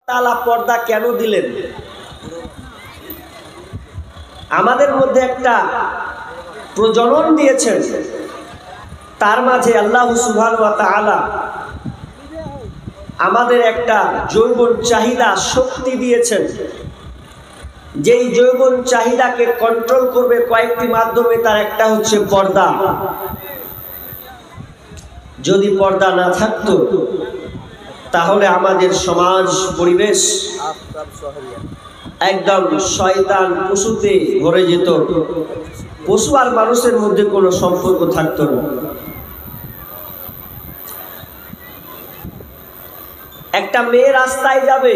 তাআলা পর্দা কেন দিলেন? আমাদের মধ্যে একটা প্রজনন দিয়েছেন, তার মাঝে আল্লাহ সুবহানাহু ওয়া তাআলা আমাদের একটা যৌবন চাহিদা শক্তি দিয়েছেন। যেই যৌবন চাহিদাকে কন্ট্রোল করবে কয়েকটি মাধ্যমে, তার একটা হচ্ছে পর্দা। যদি পর্দা না থাকতো তাহলে আমাদের সমাজ পরিবেশ একদম শয়তান পশুতে ভরে যেত। পশু আর মানুষের মধ্যে কোনো সম্পর্ক থাকতো না। একটা মেয়ে রাস্তায় যাবে,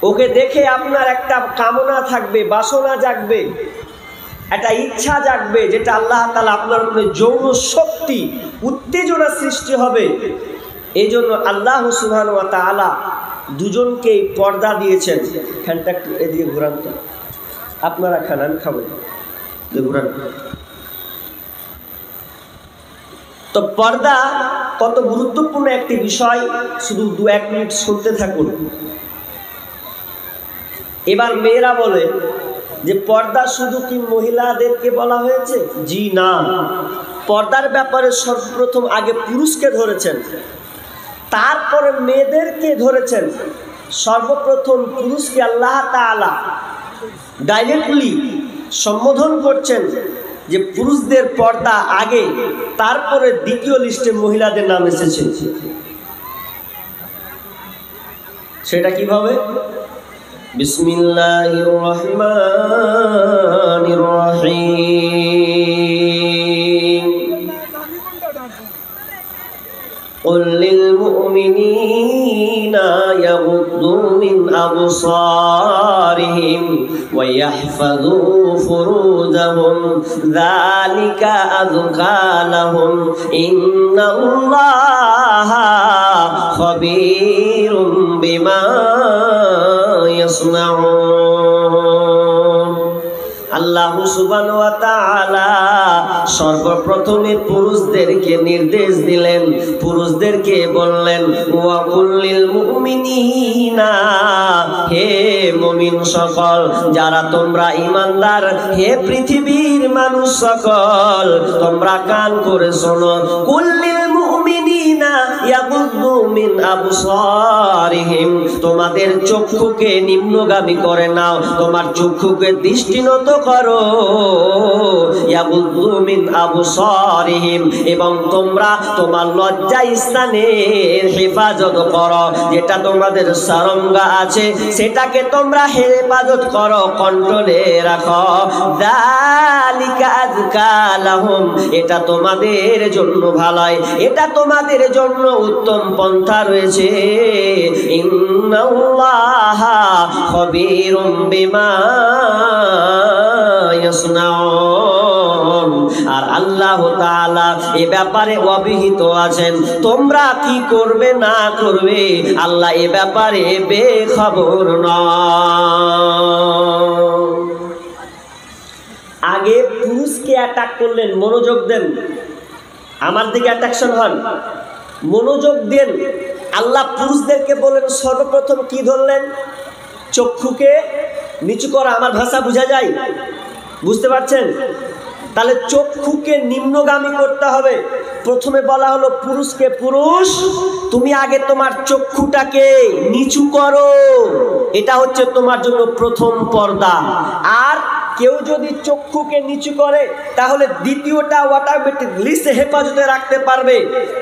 ওকে দেখে আপনার একটা কামনা থাকবে, বাসনা জাগবে, একটা ইচ্ছা জাগবে, যেটা আল্লাহ তাআলা আপনার মনে যৌন শক্তি, উত্তেজনা সৃষ্টি হবে। এই জন্য আল্লাহ সুবহানাহু ওয়া তাআলা দুজনকেই পর্দা দিয়েছেন। খানটা একটু এদিকে ঘুরান তো, আপনারা খান, আমি খাবো, ঘুরান। তো পর্দা কত গুরুত্বপূর্ণ একটি বিষয়, শুধু 2-1 মিনিট শুনতে থাকুন। এবার মেয়েরা বলে যে পর্দা শুধু কি মহিলাদেরকে বলা হয়েছে? জি না, পর্দার ব্যাপারে সর্বপ্রথম আগে পুরুষকে ধরেছেন, তারপরে মেয়েদেরকে ধরেছেন। সর্বপ্রথম পুরুষকে আল্লাহ তাআলা ডাইরেক্টলি সম্বোধন করছেন যে পুরুষদের পর্দা আগে, তারপরে দ্বিতীয় লিস্টে মহিলাদের নাম এসেছে। সেটা কিভাবে? বিসমিল্লাহির রহমানির রহিম। قل للمؤمنين يغضوا من أبصارهم ويحفظوا فروجهم ذلك أزكى لهم إن الله خبير بما يصنعون। আল্লাহ সুবহানাহু ওয়া তাআলা সর্বপ্রথমে পুরুষদেরকে নির্দেশ দিলেন, পুরুষদেরকে বললেন ওয়া কুল্লিল মুমিনিনা, হে মুমিন সকল, যারা তোমরা ঈমানদার, হে পৃথিবীর মানুষ সকল, তোমরা কান করে শোনো। কুল্লিল মুমিনিনা ইয়াগুদ্দু মিন আবসারিহিম, তোমাদের চক্ষুকে নিম্নগামী করে নাও, তোমার চক্ষুকে দৃষ্টিনত করো। ইয়াগুদ্দু মিন আবসারিহিম, এবং তোমরা তোমার লজ্জা স্থানের হেফাজত করো, যেটা তোমাদের সারঙ্গা আছে সেটাকে তোমরা হেফাজত করো, কন্ট্রোলে রাখো। যালিকা আযকা লাহুম, এটা তোমাদের জন্য ভালো, এটা তোমাদের জন্য উত্তম পন্থা রয়েছে। ইন্নাল্লাহা খবীরুম বিমা ইয়াসনাউন, আর আল্লাহ তাআলা এ ব্যাপারে অবহিত আছেন। তোমরা কি করবে না করবে আল্লাহ এ ব্যাপারে বেখবর নয়। আগে পুরুষকে অ্যাটাক করলেন, মনোযোগ দেন, আমার দিকে অ্যাট্রাকশন হন, মনোযোগ দেন। আল্লাহ পুরুষদেরকে বলেন সর্বপ্রথম কি ধরলেন? চক্ষুকে নিচু করা। আমার ভাষা বোঝা যায়? বুঝতে পারছেন? তাহলে চক্ষুকে নিম্নগামী করতে হবে। প্রথমে বলা হলো পুরুষকে, পুরুষ তুমি আগে তোমার চক্ষুটাকে নিচু করো, এটা হচ্ছে তোমার জন্য প্রথম পর্দা। আর কেউ যদি চক্ষুকে নিচু করে তাহলে দ্বিতীয়টা অটোমেটিকলি সে হেফাজতে রাখতে পারবে,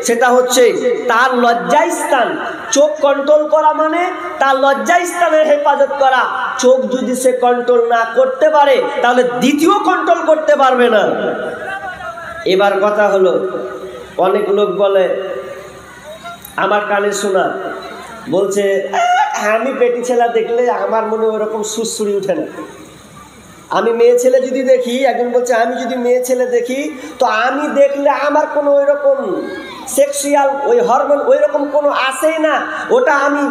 সেটা হচ্ছে তার লজ্জাস্থান। চোখ কন্ট্রোল করা মানে তার লজ্জাস্থানের হেফাজত করা। চোখ যদি সে কন্ট্রোল না করতে পারে তাহলে দ্বিতীয় কন্ট্রোল করতে পারবে না। এবার কথা হলো, অনেক লোক বলে, আমার কানে শোনা, বলছে আমি পেটি ছেলা দেখলে আমার মনে ওরকম সুরসুরি উঠে না। আমি মেয়ে ছেলে যদি দেখি, একজন বলছে আমি যদি মেয়ে ছেলে দেখি তো আমি দেখলে আমার কোনো ওই রকম সেক্সুয়াল ওই হরমোন ওই রকম কোনো আসেই না, ওটা আমি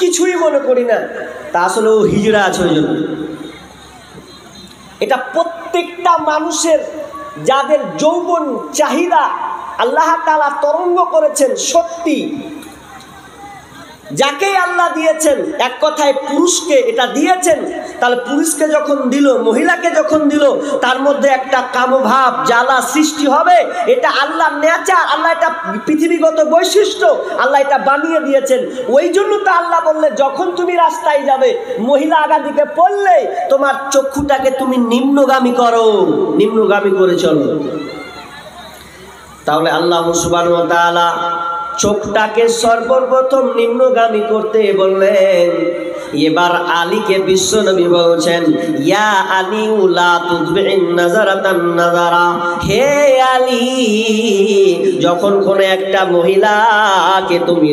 কিছুই মনে করি না। তা আসলে ও হিজড়া আছে ওই জন্য। এটা প্রত্যেকটা মানুষের যাদের যৌবন চাহিদা আল্লাহ তাআলা তরঙ্গ করেছেন, সত্যি যাকেই আল্লাহ দিয়েছেন, এক কথায় পুরুষকে এটা দিয়েছেন, তাহলে পুরুষকে যখন দিল, মহিলাকে যখন দিল, তার মধ্যে একটা কামভাব জ্বালা সৃষ্টি হবে। এটা আল্লাহর নেচার, আল্লাহ এটা পৃথিবীগত বৈশিষ্ট্য, আল্লাহ এটা বানিয়ে দিয়েছেন। ওই জন্য তো আল্লাহ বললে যখন তুমি রাস্তায় যাবে, মহিলা আগা দিকে পড়লে তোমার চক্ষুটাকে তুমি নিম্নগামী করো, নিম্নগামী করে চলো। তাহলে আল্লাহ সুবহানাহু ওয়া তাআলা চোখটাকে সর্বপ্রথম নিম্নগামী করতে বললেন। এবার আলীকে বিশ্বনবী বলছেন, ইয়া আলী লা তুদবিন নাযারাতান নাযারা, হে আলী, যখন কোন একটা মহিলাকে তুমি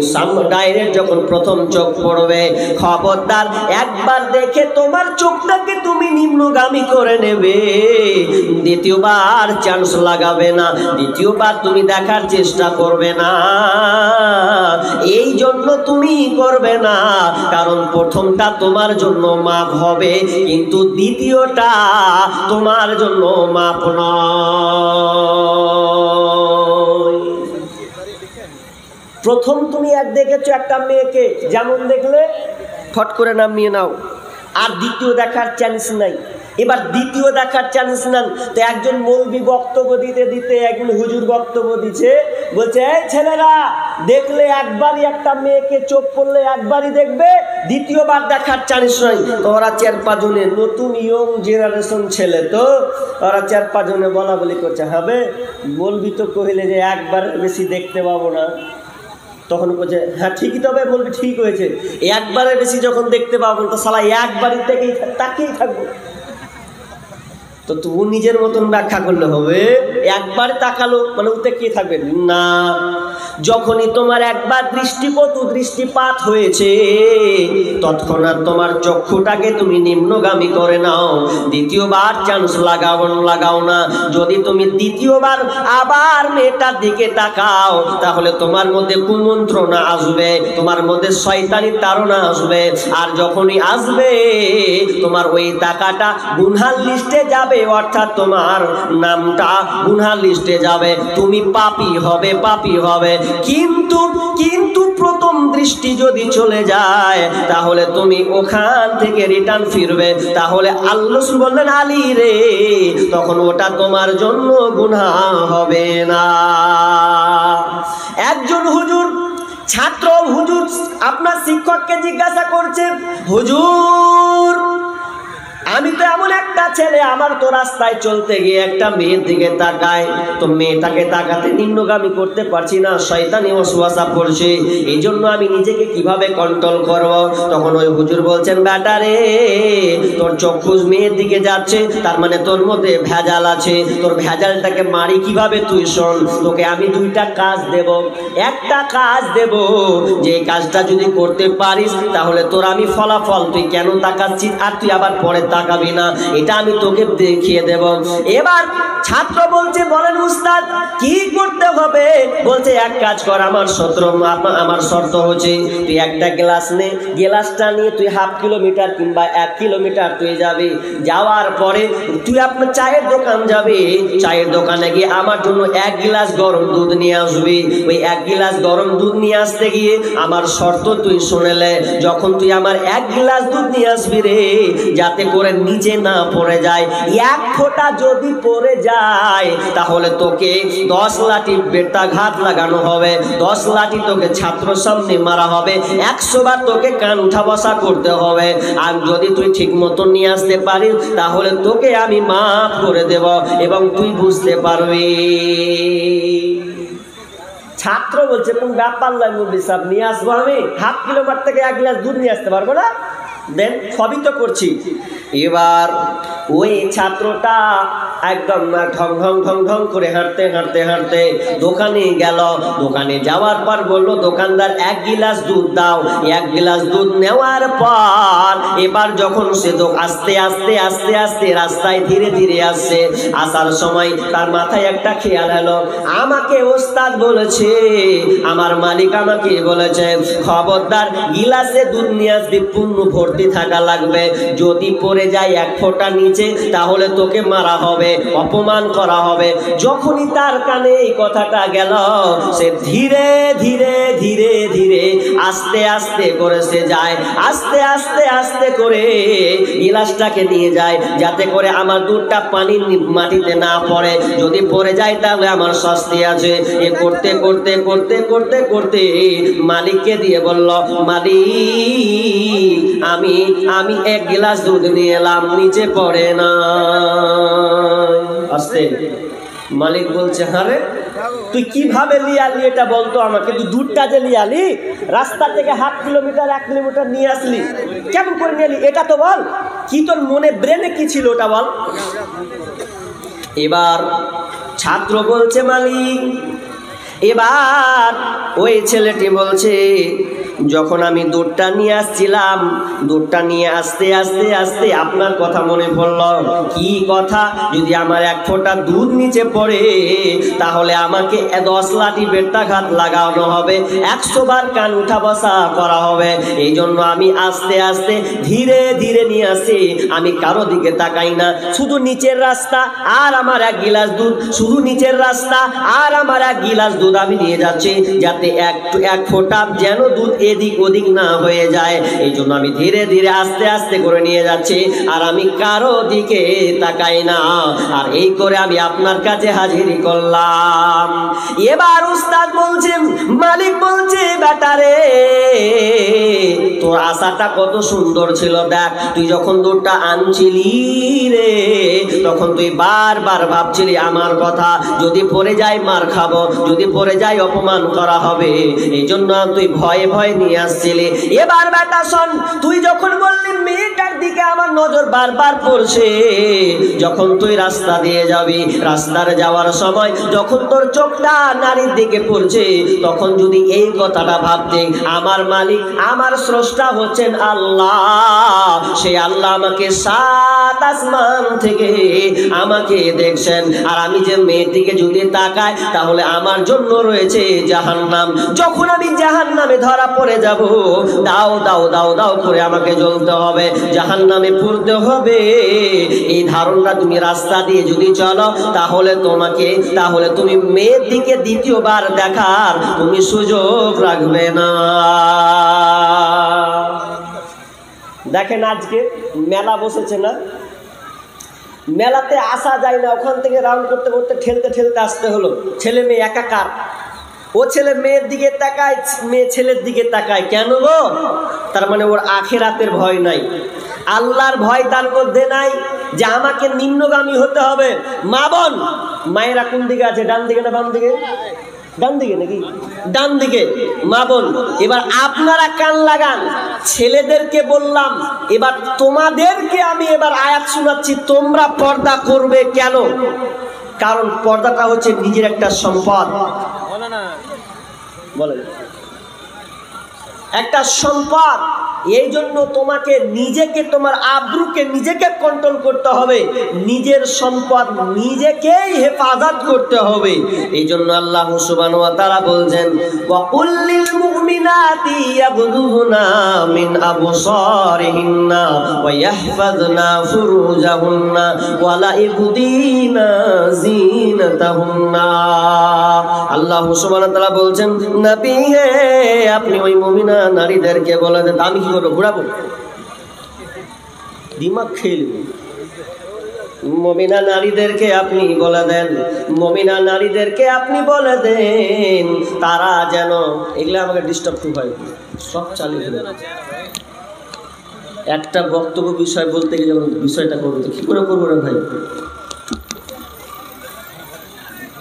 ডাইরেক্ট যখন প্রথম চোখ পড়বে, খবরদার একবার দেখে তোমার চোখটাকে তুমি নিম্নগামী করে নেবে, দ্বিতীয়বার চান্স লাগাবে না, দ্বিতীয়বার তুমি দেখার চেষ্টা করবে না। এই জন্য তুমি করবে না কারণ প্রথমটা তোমার জন্য মাপ হবে, কিন্তু দ্বিতীয়টা তোমার জন্য মাপ নয়। প্রথম তুমি এক দেখেছো একটা মেয়েকে, যেমন দেখলে ফট করে নামিয়ে নাও, আর দ্বিতীয় দেখার চান্স নাই। এবার দ্বিতীয় দেখার চান্স নেন। তো একজন মৌলবি বক্তব্য দিতে দিতে একজন হুজুর বক্তব্য দিচ্ছে, বলছে এই ছেলেরা, দেখলে একবারই একটা মেয়েকে চোখ পড়লে একবারই দেখবে, দ্বিতীয়বার দেখার চান্স নাই। তো ওরা 4-5 নতুন ইয়ং জেনারেশন ছেলে, তো ওরা 4-5 বলা বলি করছে, হবে মৌলবি তো কহিলে যে একবার বেশি দেখতে পাবো না। তখন বলছে হ্যাঁ ঠিকই, তবে বলবি ঠিক হয়েছে, একবারের বেশি যখন দেখতে পাবো তো সালা একবারই থেকেই তাকিয়েই থাকবো। তো তুমি নিজের মতন ব্যাখ্যা করলে হবে, একবার তাকালো মানে ওতে কি থাকবে না। যখনই তোমার একবার দৃষ্টিপাত হয়েছে, তৎক্ষণাৎ তোমার চক্ষুটাকে তুমি নিম্নগামী করে নাও, দ্বিতীয়বার চান্স লাগাও না। যদি তুমি দ্বিতীয়বার আবার মেয়েটার দিকে তাকাও, তাহলে তোমার মধ্যে কুমন্ত্রণা আসবে, তোমার মধ্যে শয়তানি তাড়না আসবে, আর যখনই আসবে তোমার ওই তাকাটা গুনহার লিস্টে যাবে, অর্থাৎ তোমার নামটা গুনহার লিস্টে যাবে, তুমি পাপী হবে। কিন্তু প্রথম দৃষ্টি যদি চলে যায়, তাহলে তুমি ওখান থেকে রিটার্ন ফিরবে। তাহলে আল্লাহ বললেন, আলী রে, তখন ওটা তোমার জন্য গুনাহ হবে না। একজন হুজুর ছাত্র আপনার শিক্ষককে জিজ্ঞাসা করছে, হুজুর, আমি তো এমন একটা ছেলে, আমার তো রাস্তায় চলতে গিয়ে একটা মেয়ের দিকে তাকায়, তো মেয়েটাকে তাকাতে নিম্নগামী করতে পারছি না, শয়তানি ওয়াসওয়াসা পড়ছে, এই জন্য আমি নিজেকে কিভাবে কন্ট্রোল করব। তখন ওই হুজুর বলছেন, বেটা রে, তোর চক্ষু মেয়ের দিকে যাচ্ছে, তার মানে তোর মধ্যে ভেজাল আছে, তোর ভেজালটাকে মারি কিভাবে তুই শোন। তোকে আমি 2টা কাজ দেব। একটা কাজ দেব, যে কাজটা যদি করতে পারিস তাহলে তোর আমি ফলাফল, তুই কেন তাকাচ্ছিস আর তুই আবার পরে তাকাবি না, এটা আমি তোকে দেখিয়ে দেব। এবার ছাত্র বলছে, বলেন উস্তাদ কি করতে হবে? বলছে, এক কাজ কর, আমার শর্ত হচ্ছে তুই একটা গ্লাস নে, গ্লাসটা নিয়ে তুই 1/2 কিলোমিটার কিংবা 1 কিলোমিটার তুই যাবি, যাওয়ার পরে তুই আপনার চায়ের দোকান যাবি, চায়ের দোকানে গিয়ে আমার জন্য 1 গ্লাস গরম দুধ নিয়ে আসবি। ওই 1 গ্লাস গরম দুধ নিয়ে আসতে গিয়ে আমার শর্ত তুই শুনেলে, যখন তুই আমার 1 গ্লাস দুধ নিয়ে আসবি রে, যাতে করে নিচে না পড়ে যায়, 1 ফোঁটা যদি পড়ে যায় তাহলে তোকে 10 লাঠি বেত্রাঘাত লাগানো হবে, 10 লাঠি তোকে ছাত্র সামনে মারা হবে, 100 বার তোকে কান উঠা বসা করতে হবে। আর যদি তুই ঠিক মতো নিয়ে আসতে পারিস তাহলে তোকে আমি মাফ করে দেব এবং তুই বুঝতে পারবি। ছাত্র বলছে, কোন ব্যাপার লাগবে সব নিয়ে আসবো, আমি 1/2 কিলোমিটার থেকে 1 গ্লাস দুধ নিয়ে আসতে পারবো না? দেন সবই তো করছি। এবার ওই ছাত্রটা একদম ঢং ঢং ঢং ঢং করে হাঁটতে দোকানে গেল। দোকানে যাওয়ার পর বললো, দোকানদার 1 গিলাস দুধ দাও। 1 গিলাস দুধ নেওয়ার পর এবার যখন সে আস্তে আস্তে রাস্তায় ধীরে ধীরে আসছে, আসার সময় তার মাথায় একটা খেয়াল এলো, আমাকে ওস্তাদ বলেছে, আমার মালিক আমাকে বলেছে, খবরদার গিলাসে দুধ নিয়ে আসবি, পূর্ণ ভর্তি থাকা লাগবে, যদি পড়ে যায় 1 ফোঁটা নিচে তাহলে তোকে মারা হবে। হবে, অপমান করা হবে। যখনই তার কানে এই কথাটা গেল, সে ধীরে ধীরে ধীরে ধীরে আস্তে আস্তে করে সে যায়, আস্তে আস্তে আস্তে করে গিলাসটাকে নিয়ে যায়, যাতে করে আমার দুধটা পানির মাটিতে না পড়ে। যদি পড়ে যায় তাহলে আমার শাস্তি আছে। এ করতে করতে করতে করতে করতে মালিককে দিয়ে বলল, মালিক আমি আমি এক গ্লাস দুধ নিয়ে এলাম, নিচে পড়ে না। আস্তে। মালিক বলছে, আরে তুই কিভাবে লিয়ালি এটা বলতো আমাকে। তুই দুধটা যে লিয়ালি, রাস্তা থেকে 1/2 কিলোমিটার 1 কিলোমিটার নিয়ে আসলি, কেমন করে নিয়ে এলি এটা তো বল। কি তোর মনে ব্রেনে কি ছিল ওটা বল। এবার ছাত্র বলছে, মালিক। এবার ওই ছেলেটি বলছে, যখন আমি দুধটা নিয়ে আসছিলাম, দুধটা নিয়ে আসতে আসতে আসতে আপনার কথা মনে পড়ল। কি কথা? যদি আমার 1 ফোঁটা দুধ নিচে পড়ে তাহলে আমাকে 10 লাঠি বেত্রাঘাত লাগানো হবে, 100 বার কান উঠা বসা করা হবে। এই জন্য আমি আস্তে আস্তে ধীরে ধীরে নিয়ে আসি। আমি কারো দিকে তাকাই না, শুধু নিচের রাস্তা আর আমার 1 গিলাস দুধ, শুধু নিচের রাস্তা আর আমার 1 গিলাস দুধ আমি নিয়ে যাচ্ছি, যাতে 1 ফোঁটা যেন দুধ এদিক ওদিক না হয়ে যায়। এই জন্য আমি ধীরে ধীরে আস্তে আস্তে করে নিয়ে যাচ্ছি, আর আমি কারো দিকে তাকাই না। আর এই করে আমি আপনার কাছে হাজিরি করলাম। এবার উস্তাদ বলছেন, মালিক বলছে, বেটারে তোর আশাটা কত সুন্দর ছিল। দেখ, তুই যখন দুধটা আনছিলি রে, তখন তুই বারবার ভাবছিলি আমার কথা, যদি পড়ে যায় মার খাবো, যদি পড়ে যায় অপমান করা হবে। এই জন্য তুই ভয়ে ভয়ে নিয়ে আসছিলি। এবার বেটা শোন, তুই যখন বললি মেয়েটার দিকে আমার নজর বারবার পড়ছে, যখন তুই রাস্তা দিয়ে যাবি, রাস্তার যাওয়ার সময় যখন তোর চোখটা নারীর দিকে পড়ছে, তখন যদি এই কথাটা ভাবতে, আমার মালিক আমার স্রষ্টা হচ্ছেন আল্লাহ, সেই আল্লাহ আমাকে 7 আসমান থেকে আমাকে দেখছেন, আর আমি যে মেয়েটিকে যদি তাকাই তাহলে আমার জন্য রয়েছে জাহান্নাম। যখন আমি জাহান্নামে ধরা পড়ে যাব, দাও দাও দাও দাও করে আমাকে জ্বলতে হবে, জাহান্নামে পড়তে হবে। এই ধারণা তুমি রাস্তা দিয়ে যদি চলো, তাহলে তুমি মেয়ের দিকে দ্বিতীয়বার দেখার তুমি সুযোগ রাখবে না। দেখেন আজকে মেলা বসেছে না, মেলাতে আসা যায় না, ওখান থেকে রাউন্ড করতে করতে ঠেলতে ঠেলতে আসতে হলো। ছেলে মেয়ে একাকার, ও ছেলে মেয়ের দিকে তাকায়, মেয়ে ছেলের দিকে তাকায়। কেন গো? তার মানে ওর আখিরাতের ভয় নাই, আল্লাহর ভয় তার মধ্যে নাই, যে আমাকে নিম্নগামী হতে হবে। মা বোন, মায়েরা কোন দিকে আছে? ডান দিকে না বাম দিকে? ডান দিকে নাকি? ডান দিকে। মা বোন, এবার আপনারা কান লাগান। ছেলেদেরকে বললাম, এবার তোমাদেরকে আমি এবার আয়াত শোনাচ্ছি, তোমরা পর্দা করবে কেন? কারণ পর্দাটা হচ্ছে নিজের একটা সম্পদ। বলেন, একটা সম্পদ। এই জন্য তোমাকে নিজেকে, তোমার আব্রুকে নিজেকে কন্ট্রোল করতে হবে, নিজের সম্পদ নিজেকেই হেফাজত করতে হবে। এই জন্য আল্লাহ সুবহানাহু ওয়া তাআলা বলছেন, ওয়া কুল্লিল মুমিনাতি ইয়াগদুনা মিন আবসারিহিন্না ওয়া ইয়াহফাযনা ফুরুজাহুন্না ওয়া লা ইবদিনা জিনাতাহুন্না। আল্লাহ সুবহানাহু ওয়া তাআলা বলছেন, নবী হে, আপনি ওই মুমিনা নারীদেরকে বলে দেন, আমি কি করবো? ঘুরাবো? দিমাগ খেয়ে মুমিনা নারীদেরকে আপনি বলে দেন, মুমিনা নারীদেরকে আপনি বলে দেন, তারা যেন, এগুলো আমাকে ডিস্টার্ব খুব হয়, সব চালিয়ে দেন। একটা বক্তব্য বিষয় বলতে গিয়ে যেমন বিষয়টা করবো, তো কি করে করবো রে ভাই?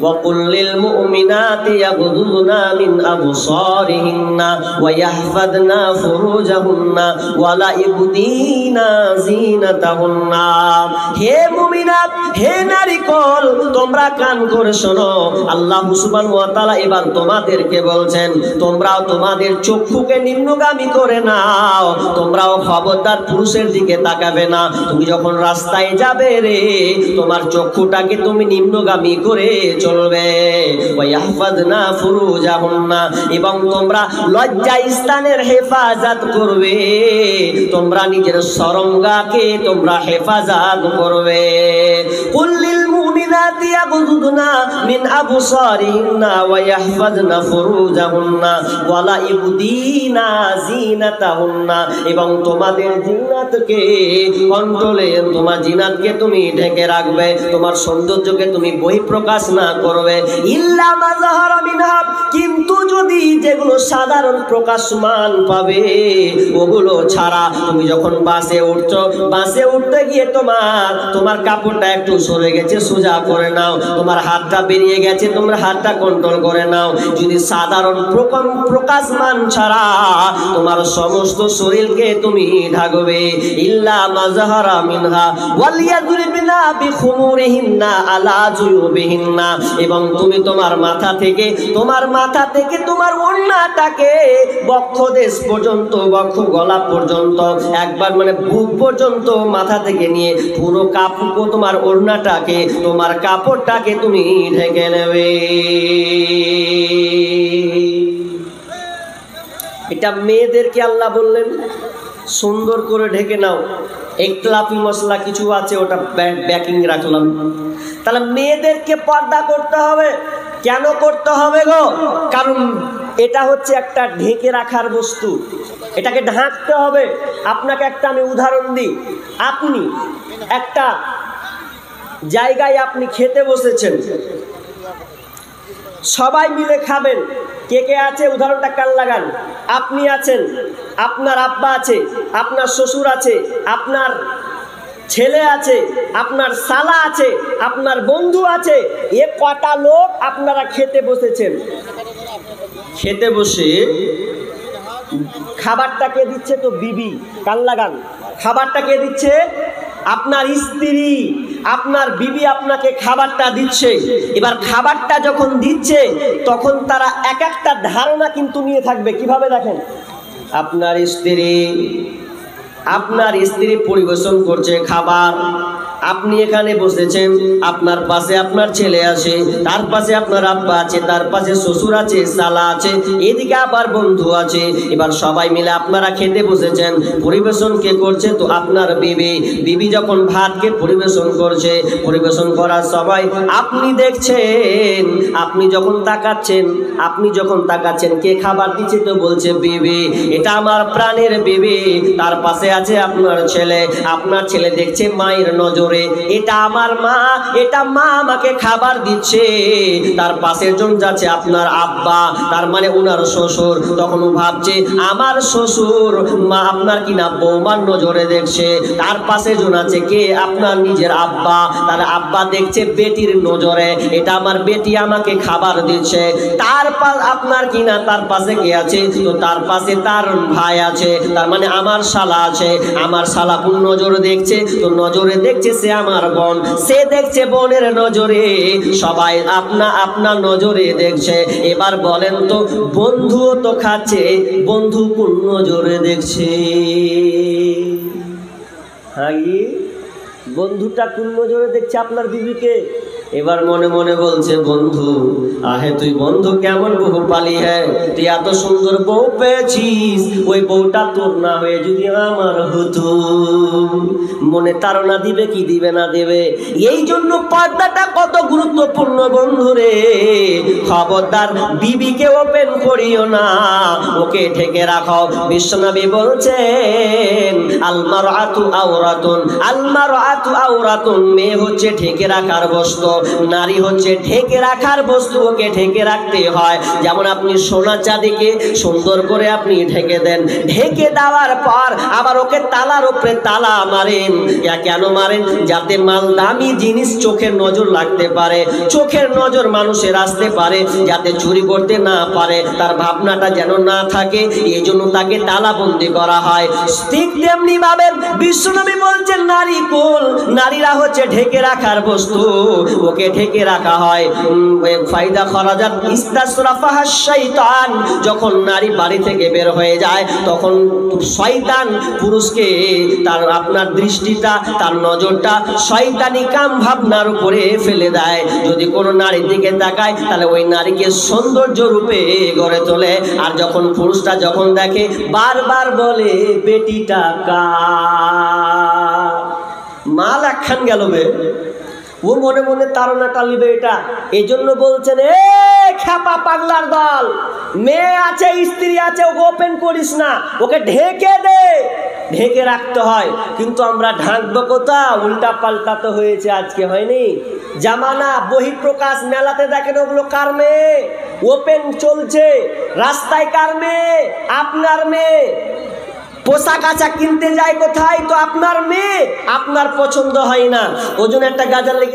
وَقُلْ لِلْمُؤْمِنَاتِ يَغْضُضْنَ مِنْ أَبْصَارِهِنَّ وَيَحْفَظْنَ فُرُوجَهُنَّ وَلَا يُبْدِينَ زِينَتَهُنَّ। হে মুমিনাত, হে নারীকল, তোমরা কান করে শোনো। আল্লাহ সুবহানাহু ওয়া তাআলা এবার তোমাদেরকে বলছেন, তোমরাও তোমাদের চক্ষুকে নিম্নগামী করে নাও, তোমরাও খবরদার পুরুষের দিকে তাকাবে না। তুমি যখন রাস্তায় যাবে রে, তোমার চক্ষুটাকে তুমি নিম্নগামী করে চলবে। ওয়াহফাযনা ফুরুজাহুন্না, এবং তোমরা লজ্জা স্থানের হেফাজত করবে, তোমরা নিজের শরমগাহকে তোমরা হেফাজত করবে। কুল্লিল মুমিনাতি ইয়াগুদুনা মিন আবসারিহিন্না ওয়া ইয়াহফাজনা ফুরুজাহুন্না ওয়া লা ইবদিনা জিনাতাহুন্না, এবং তোমাদের জিনাতকে কন্ট্রোলে, তোমার জিনাতকে তুমি ঢেকে রাখবে, তোমার সৌন্দর্যকে তুমি বহিঃপ্রকাশ না করবে। ইল্লা মা যাহারা মিনহা, কিন্তু যদি যেগুলো সাধারণ প্রকাশমান পাবে ওগুলো ছাড়া। তুমি যখন বাসে উঠছো, বাসে উঠতে গিয়ে তোমার কাপড়টা একটু সরে গেছে, সোজা করে নাও। তোমার হাতটা বেরিয়ে গেছে, তোমার হাতটা কন্ট্রোল করে নাও। যদি সাধারণ প্রকাশমান ছাড়া তোমার সমস্ত শরীরকে তুমি ঢাকবে। ইল্লা মা যাহারা মিনহা ওয়ালিয়াযরিবনা বিখুমুরিহিন্না আলা জুয়ুবিহিন্না, এবং তুমি তোমার মাথা থেকে তোমার ওড়নাটাকে বক্ষদেশ পর্যন্ত, বক্ষ গলা পর্যন্ত, একবার মানে বুক পর্যন্ত মাথা থেকে নিয়ে পুরো কাপড়, তোমার ওড়নাটাকে, তোমার কাপড়টাকে তুমি ঢেকে নেবে। এটা মেয়েদেরকে আল্লাহ বললেন সুন্দর করে ঢেকে নাও। একতলাফি মশলা কিছু আছে, ওটা ব্যাকিং রাখলাম। তাহলে মেয়েদেরকে পর্দা করতে হবে। কেন করতে হবে গো? কারণ এটা হচ্ছে একটা ঢেকে রাখার বস্তু, এটাকে ঢাকতে হবে। আপনাকে একটা আমি উদাহরণ দিই। আপনি একটা জায়গায় আপনি খেতে বসেছেন, সবাই মিলে খাবেন। কে কে আছে উদাহরণটা কান লাগান। আপনি আছেন, আপনার আব্বা আছে, আপনার শ্বশুর আছে, আপনার ছেলে আছে, আপনার শালা আছে, আপনার বন্ধু আছে। এ কটা লোক আপনারা খেতে বসেছেন। খেতে বসে খাবারটা কে দিচ্ছে? তো বিবি। কান লাগান। খাবারটা কে দিচ্ছে? আপনার স্ত্রী, আপনার বিবি আপনাকে খাবারটা দিচ্ছে। এবার খাবারটা যখন দিচ্ছে তখন তারা এক একটা ধারণা কিন্তু নিয়ে থাকবে। কিভাবে দেখেন, আপনার স্ত্রী পরিবেশন করছে খাবার, আপনি এখানে বসেছেন, আপনার পাশে আপনার ছেলে আছে, তার পাশে আপনার আব্বা আছে, তার পাশে শ্বশুর আছে, শালা আছে, এদিকে আবার বন্ধু আছে। এবার সবাই মিলে আপনারা খেতে বসেছেন। পরিবেশন কে করছে? তো আপনার বিবি যখন ভাতকে পরিবেশন করছে, পরিবেশন করার সময় আপনি দেখছেন, আপনি যখন তাকাচ্ছেন কে খাবার দিচ্ছে? তো বলছে বিবি। এটা আমার প্রাণের বিবি। তার পাশে আছে আপনার ছেলে, আপনার ছেলে দেখছে মায়ের নজরে, এটা আমার মা, এটা মা আমাকে খাবার দিচ্ছে। তার পাশের জন যাচ্ছে আপনার আব্বা, তার মানে উনার শ্বশুর। তখন ভাবছে আমার শ্বশুর মা আপনার কিনা বৌমার নজরে দেখছে। তার পাশে জন আছে কে? আপনার নিজের আব্বা, তার আব্বা দেখছে বেটির নজরে, এটা আমার বেটি আমাকে খাবার দিচ্ছে। আপনার কিনা তার পাশে কে আছে? তো তার পাশে তার ভাই আছে, তার মানে আমার শালা আছে। আমার শালা কোন নজরে দেখছে? তো নজরে দেখছে সে আমার বোন, সে দেখছে বোনের নজরে, সবাই আপনার নজরে দেখছে। এবার বলেন তো, বন্ধুও তো খাচ্ছে, বন্ধু কোন নজরে দেখছে? হ্যাঁ, বন্ধুটা কোন নজরে দেখছে আপনার বিবিকে? এবার মনে মনে বলছে, বন্ধু আহে তুই বন্ধু কেমন বহু পালি হ্যাঁ, তুই এত সুন্দর বউ পেয়েছিস, ওই বউটা তোর না হয়ে যদি আমার হতো। মনে তাড়না দিবে কি দিবে না দেবে। এই জন্য পর্দাটা কত গুরুত্বপূর্ণ বন্ধুরে। খবরদার বিবিকে ওপেন করিও না, ওকে ঢেকে রাখো। বিশ্বনবী বলছেন আলমারআতু আওরাতুন, আলমারআতু আওরাতুন, মেয়ে হচ্ছে ঢেকে রাখার বস্তু, নারী হচ্ছে ঢেকে রাখার বস্তু, ওকে ঢেকে রাখতে হয়। যেমন আপনি সোনা চাঁদিকে সুন্দর করে আপনি ঢেকে দেন, ঢেকে দেওয়ার পর আবার ওকে তালার উপরে তালা মারেন। কেন মারেন? যাতে মাল দামি জিনিস চোখের নজর লাগতে পারে, চোখের নজর মানুষের আসতে পারে, যাতে চুরি করতে না পারে, তার ভাবনাটা যেন না থাকে, এই জন্য তাকে তালাবন্দি করা হয়। ঠিক তেমনি ভাবে বিশ্বনবী বলছেন নারীরা হচ্ছে ঢেকে রাখার বস্তু, ওকে ঢেকে রাখা হয়। ফায়দা খরাজাত ইস্তাসরাফাহাশ শাইতান, যখন নারী বাড়ি থেকে বের হয়ে যায় তখন শয়তান পুরুষকে আপনার দৃষ্টিটা, তার নজরটা শয়তানি কাম ভাবনার উপরে ফেলে দেয়। যদি কোনো নারীর দিকে তাকায় তাহলে ওই নারীকে সৌন্দর্য রূপে গড়ে তোলে। আর যখন পুরুষটা যখন দেখে বারবার বলে বেটিটা কার, মাল একখান গেল বে, ও মনে মনে তাড়নাটা নিবে এটা। এই জন্য বলছেন, এ খ্যাপা পাগলার দল, মেয়ে আছে স্ত্রী আছে, ওকে ওপেন করিস না, ওকে ঢেকে দে, ঢেকে রাখতে হয়। কিন্তু আমরা ঢাকবো কোথা? উল্টা পাল্টা তো হয়েছে আজকে, হয়নি? জামানা বহিঃপ্রকাশ, মেলাতে দেখেন ওগুলো কার মেয়ে, ওপেন চলছে। রাস্তায় কার মেয়ে? আপনার মেয়ে। পোশাক আশাক কিনতে যায় কোথায়? তো আপনার মেয়ে, আপনার পছন্দ হয় না, ওজন একটা গাজার লেগে